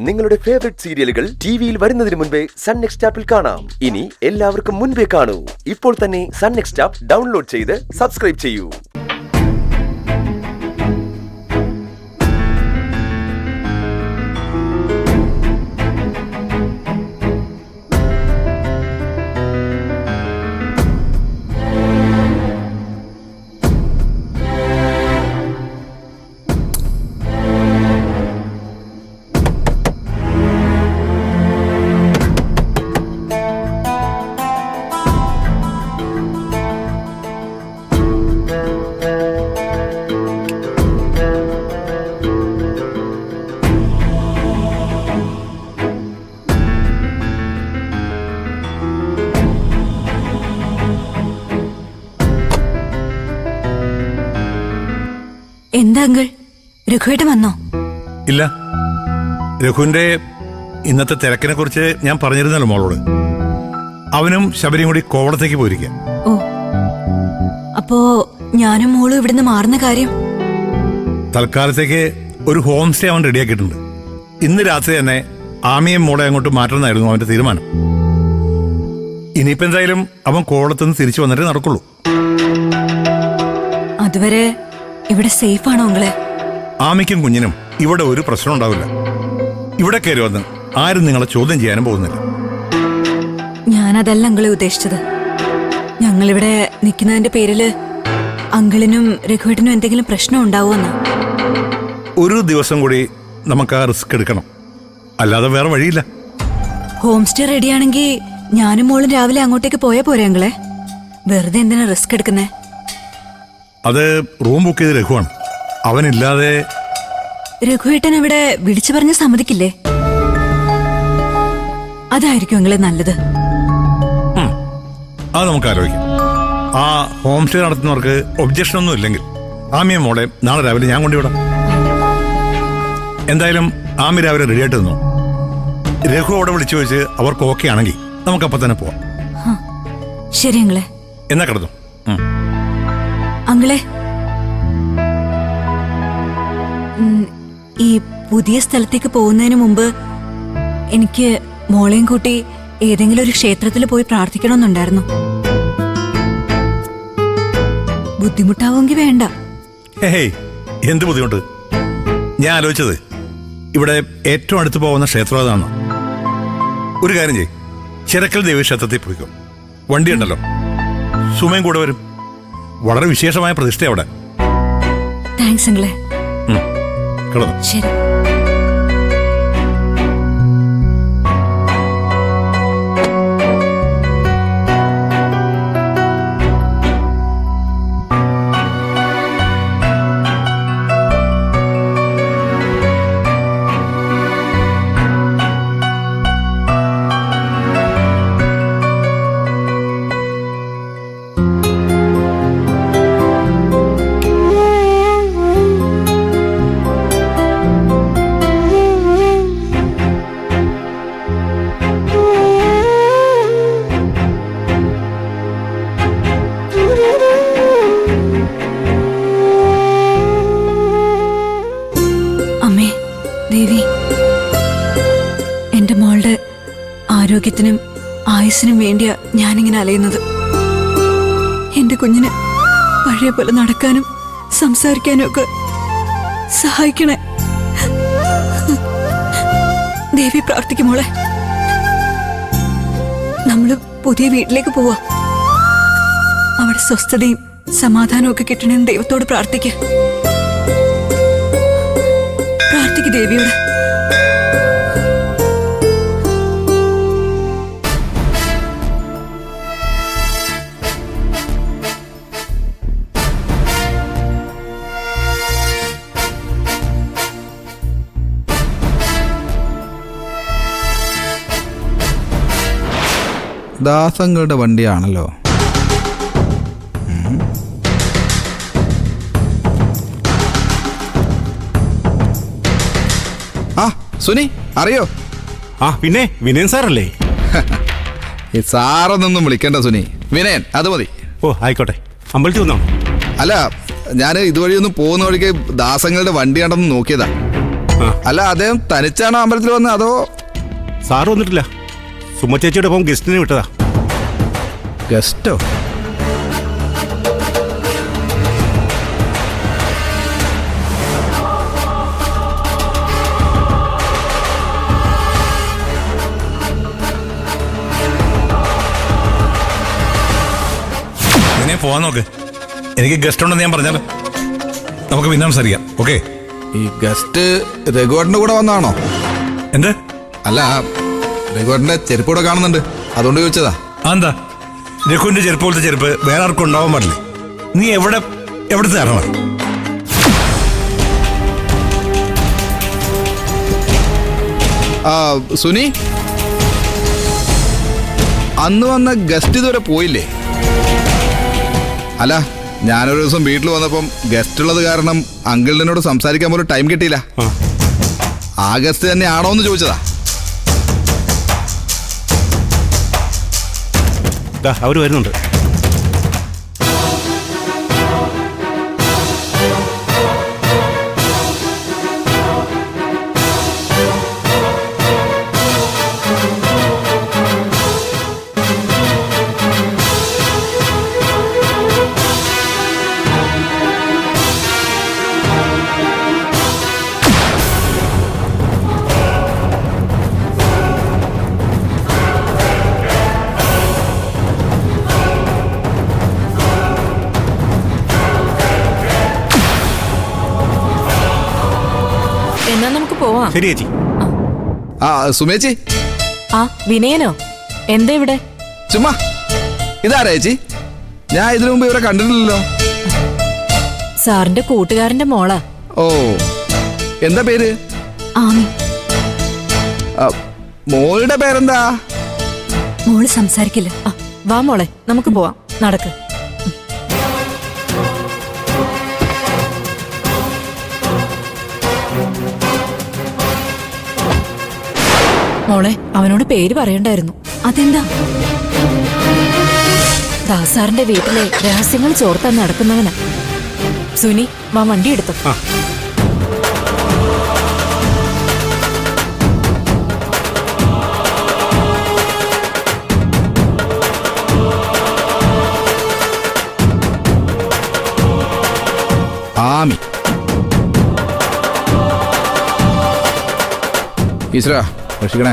നിങ്ങളുടെ ഫേവറേറ്റ് സീരിയലുകൾ ടിവിയിൽ വരുന്നതിന് മുൻപേ സൺ നെക്സ്റ്റ് ആപ്പിൽ കാണാം. ഇനി എല്ലാവർക്കും മുൻപേ കാണൂ. ഇപ്പോൾ തന്നെ സൺ നെക്സ്റ്റ് ആപ്പ് ഡൗൺലോഡ് ചെയ്ത് സബ്സ്ക്രൈബ് ചെയ്യൂ. എന്താ അങ്കിൾ, രഘുവേട്ടൻ വന്നോ? ഇല്ല, രഘുവിന്റെ ഇന്നത്തെ തിരക്കിനെ കുറിച്ച് ഞാൻ പറഞ്ഞിരുന്നല്ലോ മോളോട്. അവനും ശബരിയും കൂടി കോവളത്തേക്ക് പോയിരിക്കാം. ഓ, അപ്പോ ഞാനും മോളും ഇവിടുന്ന് മാറുന്ന കാര്യം? തൽക്കാലത്തേക്ക് ഒരു ഹോം സ്റ്റേ അവൻ റെഡിയാക്കിയിട്ടുണ്ട്. ഇന്ന് രാത്രി തന്നെ ആമിയും മോളെ അങ്ങോട്ട് മാറ്റണമെന്നായിരുന്നു അവന്റെ തീരുമാനം. ഇനിയിപ്പോ എന്തായാലും അവൻ കോവളത്തുനിന്ന് തിരിച്ചു വന്നിട്ടേ നടക്കുള്ളൂ. അതുവരെ ഇവിടെ സേഫ് ആണോ അങ്കിളെ? ആമിക്കും കുഞ്ഞിനും ഇവിടെ ഒരു പ്രശ്നം ഉണ്ടാവില്ല. ഇവിടെ കയറി വന്ന് ആരും നിങ്ങളെ ചോദ്യം ചെയ്യാനും പോകുന്നില്ല. ഞാനതല്ല അങ്കിളെ ഉദ്ദേശിച്ചത്. ഞങ്ങളിവിടെ നിൽക്കുന്നതിന്റെ പേരില് അങ്കിളിനും രഘുവേട്ടനും എന്തെങ്കിലും പ്രശ്നം ഉണ്ടാവുമെന്ന്. ഒരു ദിവസം കൂടി നമുക്ക് ആ റിസ്ക് എടുക്കണം, അല്ലാതെ വേറെ വഴിയില്ല. ഹോം സ്റ്റേ റെഡിയാണെങ്കിൽ ഞാനും മോളും രാവിലെ അങ്ങോട്ടേക്ക് പോയാ പോരെ അങ്കിളെ? വെറുതെ എന്തിനാ റിസ്ക് എടുക്കുന്നേ? അത് റൂം ബുക്ക് ചെയ്ത് രഘുവാണ്. അവനില്ലാതെ രഘുവേട്ടൻ ഇവിടെ വിളിച്ചു പറഞ്ഞ് സമ്മതിക്കില്ലേ? അതായിരിക്കും അങ്കിളെ നല്ലത്. അത് നമുക്ക് ആലോചിക്കാം. ആ ഹോം സ്റ്റേ നടത്തുന്നവർക്ക് ഒബ്ജക്ഷൻ ഒന്നും ഇല്ലെങ്കിൽ ആമിയെ മോളെ നാളെ രാവിലെ ഞാൻ കൊണ്ടുവിടാം. എന്തായാലും ആമി രാവിലെ റെഡി ആയിട്ട് നിന്നു. രഘു അവിടെ വിളിച്ചു വെച്ച് അവർക്ക് ഓക്കെ ആണെങ്കിൽ നമുക്കപ്പം തന്നെ പോവാം. ശരി അങ്കിളെ. എന്നാ കിടന്നു. അങ്കിളെ, ഈ പുതിയ സ്ഥലത്തേക്ക് പോകുന്നതിന് മുമ്പ് എനിക്ക് മോളെയും കൂട്ടി ഏതെങ്കിലും ഒരു ക്ഷേത്രത്തിൽ പോയി പ്രാർത്ഥിക്കണമെന്നുണ്ടായിരുന്നു. ബുദ്ധിമുട്ടാവുമെങ്കിൽ വേണ്ട. ഹേയ്, എന്ത് ബുദ്ധിമുട്ട്? ഞാൻ ആലോചിച്ചത് ഇവിടെ ഏറ്റവും അടുത്ത് പോകുന്ന ക്ഷേത്രം അതാണ്. ഒരു കാര്യം ചെയ്യ്, ചിറക്കൽ ദേവീക്ഷേത്രത്തിൽ പോയിക്കോ. വണ്ടി ഉണ്ടല്ലോ, സുമയും കൂടെ വരും. വളരെ വിശേഷമായ പ്രതിഷ്ഠ അവിടെ. താങ്ക്സ് അങ്കിളെ. കിടന്നു. ശരി. ദേവി, എന്റെ മോളുടെ ആരോഗ്യത്തിനും ആയുസ്സിനും വേണ്ടിയാ ഞാനിങ്ങനെ അലയുന്നത്. എന്റെ കുഞ്ഞിന് പഴയ പോലെ നടക്കാനും സംസാരിക്കാനും ഒക്കെ സഹായിക്കണേ ദേവി. പ്രാർത്ഥിക്കും മോളെ. നമ്മള് പുതിയ വീട്ടിലേക്ക് പോവാ. അവിടെ സ്വസ്ഥതയും സമാധാനവും ഒക്കെ കിട്ടണമെന്ന് ദൈവത്തോട് പ്രാർത്ഥിക്കുക. ദേവിയോട്. ദാസങ്ങളുടെ വണ്ടിയാണല്ലോ. ആ സുനി, അറിയോ? ആ പിന്നെ വിനയൻ സാറല്ലേ? ഈ സാറൊന്നും വിളിക്കണ്ട സുനി, വിനയൻ അത് മതി. ഓ ആയിക്കോട്ടെ. അമ്പലത്തിൽ വന്നോ? അല്ല, ഞാൻ ഇതുവഴി ഒന്ന് പോകുന്ന വഴിക്ക് ദാസങ്ങളുടെ വണ്ടിയാണെന്ന് നോക്കിയതാ. അല്ല അദ്ദേഹം തനിച്ചാണോ അമ്പലത്തിൽ വന്നത് അതോ സാറ് വന്നിട്ടില്ല. സുമ ചേച്ചിയുടെ ഒപ്പം ഗസ്റ്റിനെ വിട്ടതാ. ഗസ്റ്റോ? ഇങ്ങനെ പോവാൻ നോക്ക്. എനിക്ക് ഗസ്റ്റ് ഉണ്ടെന്ന് ഞാൻ പറഞ്ഞാലോ. നമുക്ക് പിന്നെ സംസാരിക്കാം. ഓക്കെ? ഈ ഗസ്റ്റ് രഘുവേട്ടന്റെ കൂടെ വന്നാണോ? എന്ത്? അല്ല, രഘുവേട്ടന്റെ ചെരുപ്പ് കൂടെ കാണുന്നുണ്ട്, അതുകൊണ്ട് ചോദിച്ചതാ. എന്താ രഘുവിന്റെ ചെരുപ്പ് പോലത്തെ ചെരുപ്പ് വേറെ ആർക്കും ഉണ്ടാവാൻ പാടില്ലേ? നീ എവിടുത്തെ ആരാണ്? സുനി, അന്ന് വന്ന ഗസ്റ്റ് ഇതുവരെ പോയില്ലേ? അല്ല, ഞാനൊരു ദിവസം വീട്ടിൽ വന്നപ്പം ഗസ്റ്റ് ഉള്ളത് കാരണം അങ്കിളിനോട് സംസാരിക്കാൻ പോലും ടൈം കിട്ടിയില്ല. ആ ഗസ്റ്റ് തന്നെയാണോ എന്ന് ചോദിച്ചതാ. അവര് വരുന്നുണ്ട്. എന്നാ നമുക്ക് പോവാം. ശരി ചേച്ചി. സുമേച്ചി. വിനയനോ? എന്താ ഇവിടെ? ചുമ്മാ. ഇതാരാ ചേച്ചി? ഞാൻ ഇതിനു മുമ്പ് ഇവരെ കണ്ടിട്ടില്ലല്ലോ. സാറിന്റെ കൂട്ടുകാരന്റെ മോളാ. ഓ, എന്താ പേര്? ആമി. മോളുടെ പേരെന്താ? മോള് സംസാരിക്കില്ല. വാ മോളെ, നമുക്ക് പോവാം. നടക്ക്. മോളെ, അവനോട് പേര് പറയണ്ടായിരുന്നു. അതെന്താ? ദാസാറിന്റെ വീട്ടിലെ രഹസ്യങ്ങൾ ചോർത്താൻ നടക്കുന്നവനാ. സുനി, വാ, വണ്ടി എടുത്തു. ആമി. ഈശ്വരാ, രക്ഷിക്കണേ.